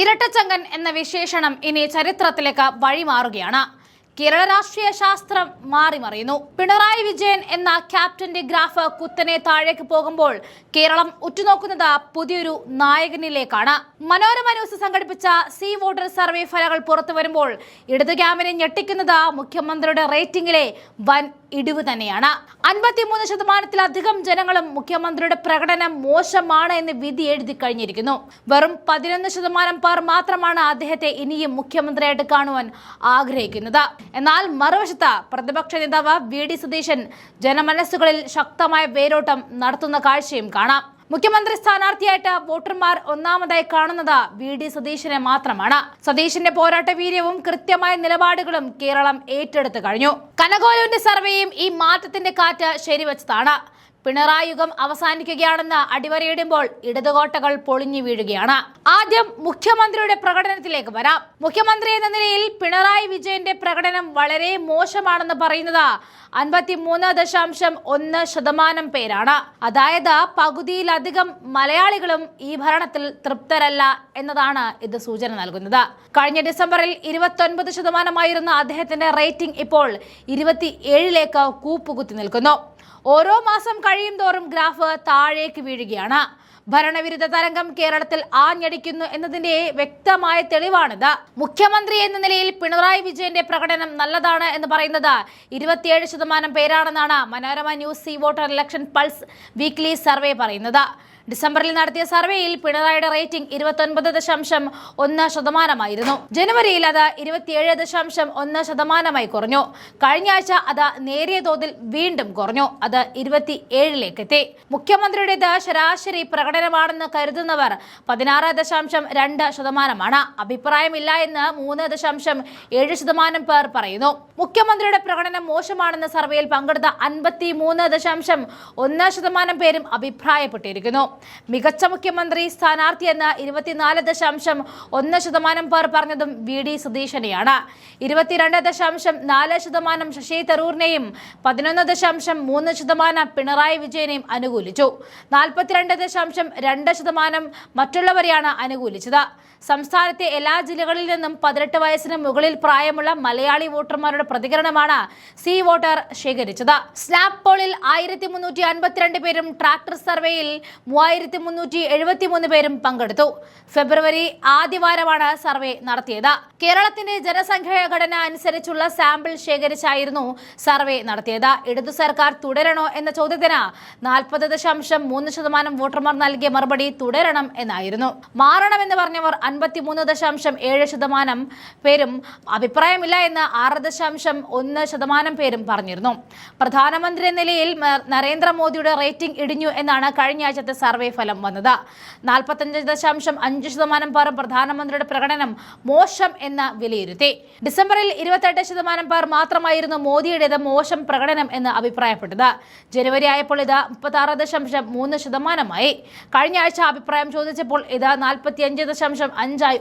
ഇരട്ടച്ചങ്കൻ എന്ന വിശേഷണം ഇനി ചരിത്രത്തിലേക്ക് വഴിമാറുകയാണ്. കേരള രാഷ്ട്രീയ ശാസ്ത്രം മാറിമറിയുന്നു. പിണറായി വിജയൻ എന്ന ക്യാപ്റ്റന്റെ ഗ്രാഫ് കുത്തനെ താഴേക്ക് പോകുമ്പോൾ കേരളം ഉറ്റുനോക്കുന്നത് പുതിയൊരു നായകനിലേക്കാണ്. മനോരമ ന്യൂസ് സംഘടിപ്പിച്ച സി വോട്ടർ സർവേ ഫലങ്ങൾ പുറത്തു വരുമ്പോൾ ഇടതു ക്യാമ്പിനെ ഞെട്ടിക്കുന്നത് മുഖ്യമന്ത്രിയുടെ റേറ്റിംഗിലെ വൻ ഇടിവ് തന്നെയാണ്. 53% ജനങ്ങളും മുഖ്യമന്ത്രിയുടെ പ്രകടനം മോശമാണ് എന്ന് വിധി എഴുതി കഴിഞ്ഞിരിക്കുന്നു. വെറും 11% പേർ മാത്രമാണ് അദ്ദേഹത്തെ ഇനിയും മുഖ്യമന്ത്രിയായിട്ട് കാണുവാൻ ആഗ്രഹിക്കുന്നത്. എന്നാൽ മറുവശത്ത് പ്രതിപക്ഷ നേതാവ് വി.ഡി. സതീശൻ ജനമനസ്സുകളിൽ ശക്തമായ വേരോട്ടം നടത്തുന്ന കാഴ്ചയും കാണാം. മുഖ്യമന്ത്രി സ്ഥാനാർത്ഥിയായിട്ട് വോട്ടർമാർ ഒന്നാമതായി കാണുന്നത് വി.ഡി. സതീശനെ മാത്രമാണ്. സതീശന്റെ പോരാട്ട വീര്യവും കൃത്യമായ നിലപാടുകളും കേരളം ഏറ്റെടുത്തു കഴിഞ്ഞു. കനകോലുവിന്റെ സർവേയും ഈ മാറ്റത്തിന്റെ കാറ്റ് ശരിവച്ചതാണ്. പിണറായി യുഗം അവസാനിക്കുകയാണെന്ന് അടിവരയിടുമ്പോൾ ഇടതുകോട്ടകൾ പൊളിഞ്ഞു വീഴുകയാണ്. ആദ്യം മുഖ്യമന്ത്രിയുടെ പ്രകടനത്തിലേക്ക് വരാം. മുഖ്യമന്ത്രി എന്ന നിലയിൽ പിണറായി വിജയന്റെ പ്രകടനം വളരെ മോശമാണെന്ന് പറയുന്നത് 53.1% പേരാണ്. അതായത് പകുതിയിലധികം മലയാളികളും ഈ ഭരണത്തിൽ തൃപ്തരല്ല എന്നതാണ് ഇത് സൂചന നൽകുന്നത്. കഴിഞ്ഞ ഡിസംബറിൽ 29% അദ്ദേഹത്തിന്റെ റേറ്റിംഗ് ഇപ്പോൾ 27ലേക്ക് കൂപ്പുകുത്തി നിൽക്കുന്നു. ഓരോ മാസം കഴിയും തോറും ഗ്രാഫ് താഴേക്ക് വീഴുകയാണ്. ഭരണവിരുദ്ധ തരംഗം കേരളത്തിൽ ആഞ്ഞടിക്കുന്നു എന്നതിന്റെ വ്യക്തമായ തെളിവാണിത്. മുഖ്യമന്ത്രി എന്ന നിലയിൽ പിണറായി വിജയന്റെ പ്രകടനം നല്ലതാണ് എന്ന് പറയുന്നത് 27% പേരാണെന്നാണ് Manorama news C voter election pulse weekly survey പറയുന്നത്. ഡിസംബറിൽ നടത്തിയ സർവേയിൽ പിണറായിയുടെ റേറ്റിംഗ് 29.1%. ജനുവരിയിൽ അത് 27.1% കുറഞ്ഞു. കഴിഞ്ഞ ആഴ്ച അത് നേരിയ തോതിൽ വീണ്ടും കുറഞ്ഞു. അത് 27ലേക്ക് എത്തി. മുഖ്യമന്ത്രിയുടേത് ശരാശരി പ്രകടനമാണെന്ന് കരുതുന്നവർ 16.2%. അഭിപ്രായമില്ല എന്ന് 3.7% പേർ പറയുന്നു. മുഖ്യമന്ത്രിയുടെ പ്രകടനം മോശമാണെന്ന് സർവേയിൽ പങ്കെടുത്ത 53.1% പേരും അഭിപ്രായപ്പെട്ടിരിക്കുന്നു. മികച്ച മുഖ്യമന്ത്രി സ്ഥാനാർത്ഥിയെന്ന് 24.1% പേർ പറഞ്ഞതും വി.ഡി. സതീശനെയാണ്. 22.4% ശശി തരൂരിനെയും 11.3% പിണറായി വിജയനെയും അനുകൂലിച്ചു. 42.2% മറ്റുള്ളവരെയാണ് അനുകൂലിച്ചത്. സംസ്ഥാനത്തെ എല്ലാ ജില്ലകളിൽ നിന്നും 18 വയസ്സിന് മുകളിൽ പ്രായമുള്ള മലയാളി വോട്ടർമാരുടെ പ്രതികരണമാണ് സി വോട്ടർ ശേഖരിച്ചത്. സ്നാപ് പോളിൽ 1352 പേരും ട്രാക്ടർ സർവേയിൽ 3373 പേരും പങ്കെടുത്തു. ഫെബ്രുവരി ആദ്യവാരമാണ് സർവേ നടത്തിയത്. കേരളത്തിന്റെ ജനസംഖ്യാ ഘടന അനുസരിച്ചുള്ള സാമ്പിൾ ശേഖരിച്ചായിരുന്നു സർവേ നടത്തിയത്. ഇടതു സർക്കാർ തുടരണോ എന്ന ചോദ്യത്തിന് 40.3% വോട്ടർമാർ നൽകിയ മറുപടി തുടരണം എന്നായിരുന്നു. മാറണമെന്ന് പറഞ്ഞവർ 53.7% പേരും അഭിപ്രായമില്ല എന്ന് 6.1% പേരും പറഞ്ഞിരുന്നു. പ്രധാനമന്ത്രി എന്ന നിലയിൽ നരേന്ദ്രമോദിയുടെ റേറ്റിംഗ് ഇടിഞ്ഞു എന്നാണ് കഴിഞ്ഞ ആഴ്ചത്തെ സർവേ ഫലം വന്നത്. 45.5% പേർ പ്രധാനമന്ത്രിയുടെ പ്രകടനം മോശം എന്ന് വിലയിരുത്തി. ഡിസംബറിൽ 28% പേർ മാത്രമായിരുന്നു മോദിയുടേത് മോശം പ്രകടനം എന്ന് അഭിപ്രായപ്പെട്ടത്. ജനുവരി ആയപ്പോൾ ഇത് 36.3%. കഴിഞ്ഞ ആഴ്ച അഭിപ്രായം ചോദിച്ചപ്പോൾ ഇത് 45.5%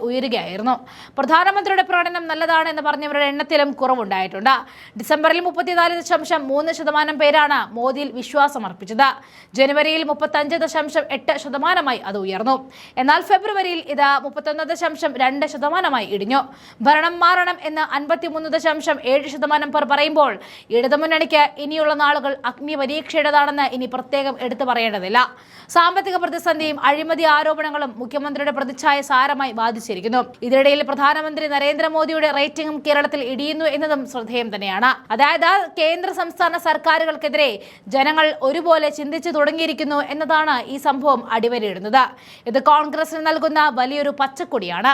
ഉയരുകയായിരുന്നു. പ്രധാനമന്ത്രിയുടെ പ്രകടനം നല്ലതാണ് എന്ന് പറഞ്ഞവരുടെ എണ്ണത്തിലും കുറവുണ്ടായിട്ടുണ്ട്. ഡിസംബറിൽ 34.3% പേരാണ് മോദിയിൽ വിശ്വാസം അർപ്പിച്ചത്. ജനുവരിയിൽ 35.8% അത് ഉയർന്നു. എന്നാൽ ഫെബ്രുവരിയിൽ ഇത് 31.2% ഇടിഞ്ഞു. ഭരണം മാറണം എന്ന് 53.7% പേർ പറയുമ്പോൾ ഇടതുമുന്നണിക്ക് ഇനിയുള്ള നാളുകൾ അഗ്നിപരീക്ഷയുടേതാണെന്ന് ഇനി പ്രത്യേകം എടുത്തു പറയേണ്ടതില്ല. സാമ്പത്തിക പ്രതിസന്ധിയും അഴിമതി ആരോപണങ്ങളും മുഖ്യമന്ത്രിയുടെ പ്രതിച്ഛായ സാരമായി ബാധിച്ചിരിക്കുന്നു. ഇതിനിടയിൽ പ്രധാനമന്ത്രി നരേന്ദ്രമോദിയുടെ റേറ്റിംഗും കേരളത്തിൽ ഇടിയുന്നു എന്നതും ശ്രദ്ധേയം തന്നെയാണ്. അതായത് കേന്ദ്ര സംസ്ഥാന സർക്കാരുകൾക്കെതിരെ ജനങ്ങൾ ഒരുപോലെ ചിന്തിച്ചു തുടങ്ങിയിരിക്കുന്നു എന്നതാണ് ഈ സംഭവം അടിവരയിടുന്നത്. ഇത് കോൺഗ്രസിന് നൽകുന്ന വലിയൊരു പച്ചക്കൊടിയാണ്.